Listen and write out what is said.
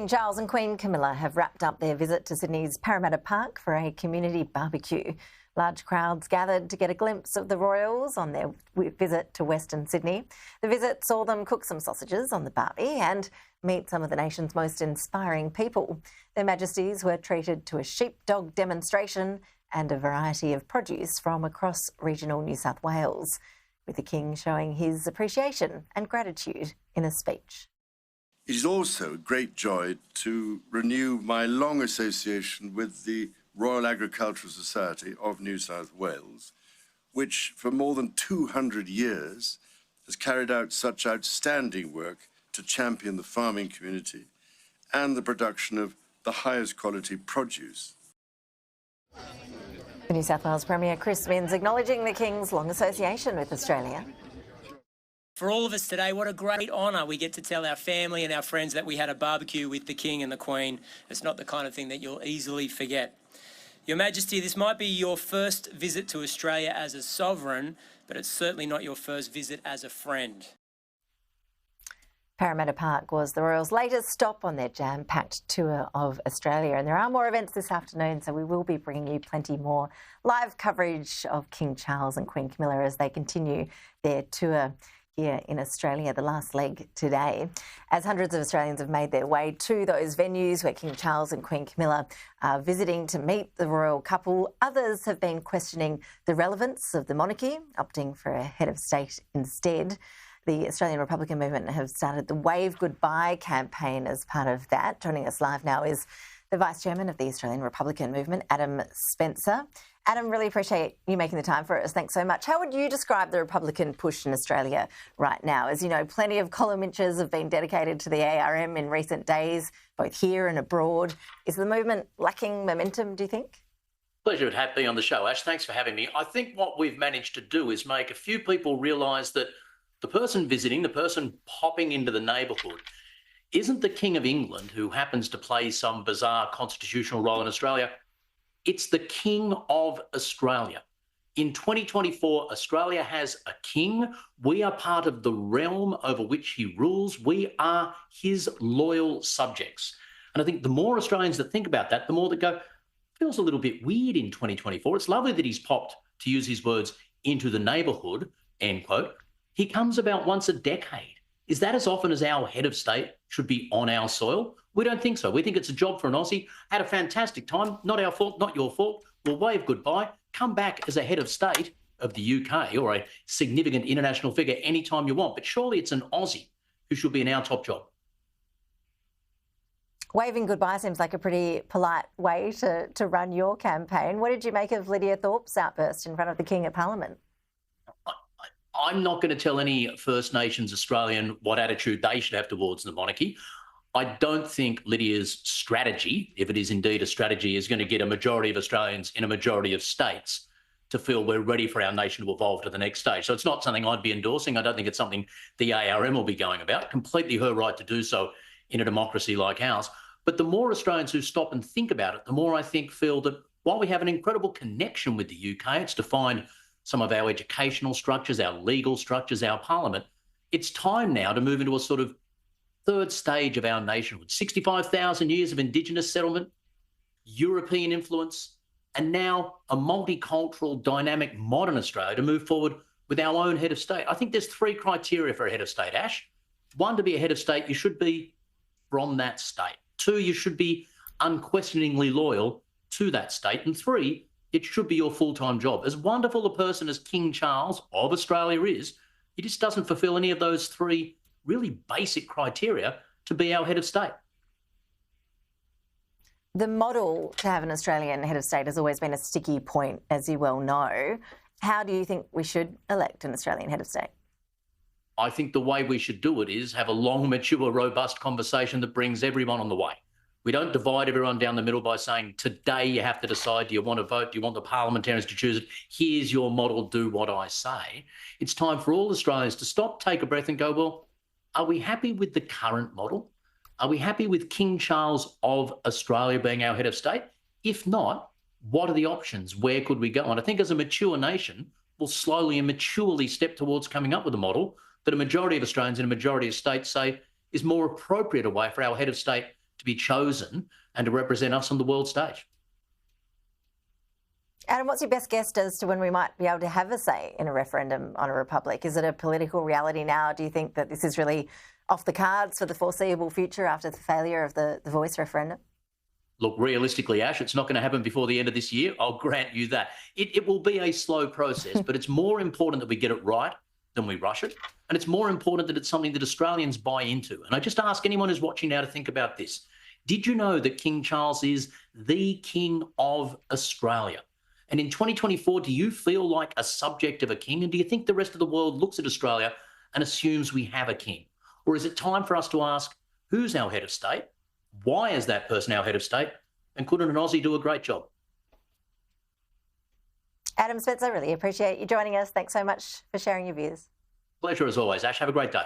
King Charles and Queen Camila have wrapped up their visit to Sydney's Parramatta Park for a community barbecue. Large crowds gathered to get a glimpse of the royals on their visit to Western Sydney. The visit saw them cook some sausages on the barbie and meet some of the nation's most inspiring people. Their Majesties were treated to a sheepdog demonstration and a variety of produce from across regional New South Wales, with the King showing his appreciation and gratitude in a speech. It is also a great joy to renew my long association with the Royal Agricultural Society of New South Wales, which for more than 200 years has carried out such outstanding work to champion the farming community and the production of the highest quality produce. The New South Wales Premier Chris Minns acknowledging the King's long association with Australia. For all of us today, what a great honour we get to tell our family and our friends that we had a barbecue with the King and the Queen. It's not the kind of thing that you'll easily forget. Your Majesty, this might be your first visit to Australia as a sovereign, but it's certainly not your first visit as a friend. Parramatta Park was the Royals' latest stop on their jam-packed tour of Australia, and there are more events this afternoon, so we will be bringing you plenty more live coverage of King Charles and Queen Camila as they continue their tour here in Australia, the last leg today. As hundreds of Australians have made their way to those venues where King Charles and Queen Camila are visiting to meet the royal couple, others have been questioning the relevance of the monarchy, opting for a head of state instead. The Australian Republican movement have started the Wave Goodbye campaign as part of that. Joining us live now is the Vice Chairman of the Australian Republican movement, Adam Spencer. Adam, really appreciate you making the time for us. Thanks so much. How would you describe the Republican push in Australia right now? As you know, plenty of column inches have been dedicated to the ARM in recent days, both here and abroad. Is the movement lacking momentum, do you think? Pleasure to have me on the show, Ash. Thanks for having me. I think what we've managed to do is make a few people realise that the person visiting, the person popping into the neighbourhood, isn't the King of England who happens to play some bizarre constitutional role in Australia. It's the King of Australia. In 2024, Australia has a king. We are part of the realm over which he rules. We are his loyal subjects. And I think the more Australians that think about that, the more that go, feels a little bit weird in 2024. It's lovely that he's popped, to use his words, into the neighbourhood, end quote. He comes about once a decade. Is that as often as our head of state should be on our soil? We don't think so. We think it's a job for an Aussie. Had a fantastic time. Not our fault, not your fault. We'll wave goodbye. Come back as a head of state of the UK or a significant international figure anytime you want. But surely it's an Aussie who should be in our top job. Waving goodbye seems like a pretty polite way to run your campaign. What did you make of Lydia Thorpe's outburst in front of the King at Parliament? I'm not going to tell any First Nations Australian what attitude they should have towards the monarchy. I don't think Lydia's strategy, if it is indeed a strategy, is going to get a majority of Australians in a majority of states to feel we're ready for our nation to evolve to the next stage. So it's not something I'd be endorsing. I don't think it's something the ARM will be going about. Completely her right to do so in a democracy like ours. But the more Australians who stop and think about it, the more I think feel that while we have an incredible connection with the UK, it's defined some of our educational structures, our legal structures, our parliament, it's time now to move into a sort of third stage of our nationhood. 65,000 years of Indigenous settlement, European influence, and now a multicultural, dynamic, modern Australia to move forward with our own head of state. I think there's three criteria for a head of state, Ash. One, to be a head of state, you should be from that state. Two, you should be unquestioningly loyal to that state. And three, it should be your full-time job. As wonderful a person as King Charles of Australia is, he just doesn't fulfil any of those three really basic criteria to be our head of state. The model to have an Australian head of state has always been a sticky point, as you well know. How do you think we should elect an Australian head of state? I think the way we should do it is have a long, mature, robust conversation that brings everyone on the way. We don't divide everyone down the middle by saying, today you have to decide, do you want to vote? Do you want the parliamentarians to choose it? Here's your model, do what I say. It's time for all Australians to stop, take a breath and go, well, are we happy with the current model? Are we happy with King Charles of Australia being our head of state? If not, what are the options? Where could we go? And I think as a mature nation, we'll slowly and maturely step towards coming up with a model that a majority of Australians in a majority of states say is more appropriate a way for our head of state to be chosen and to represent us on the world stage. Adam, what's your best guess as to when we might be able to have a say in a referendum on a republic? Is it a political reality now? Do you think that this is really off the cards for the foreseeable future after the failure of the Voice referendum? Look, realistically, Ash, it's not going to happen before the end of this year. I'll grant you that. It will be a slow process, but it's more important that we get it right than we rush it. And it's more important that it's something that Australians buy into. And I just ask anyone who's watching now to think about this. Did you know that King Charles is the King of Australia? And in 2024, do you feel like a subject of a king? And do you think the rest of the world looks at Australia and assumes we have a king? Or is it time for us to ask, who's our head of state? Why is that person our head of state? And couldn't an Aussie do a great job? Adam Spencer, really appreciate you joining us. Thanks so much for sharing your views. Pleasure as always, Ash. Have a great day.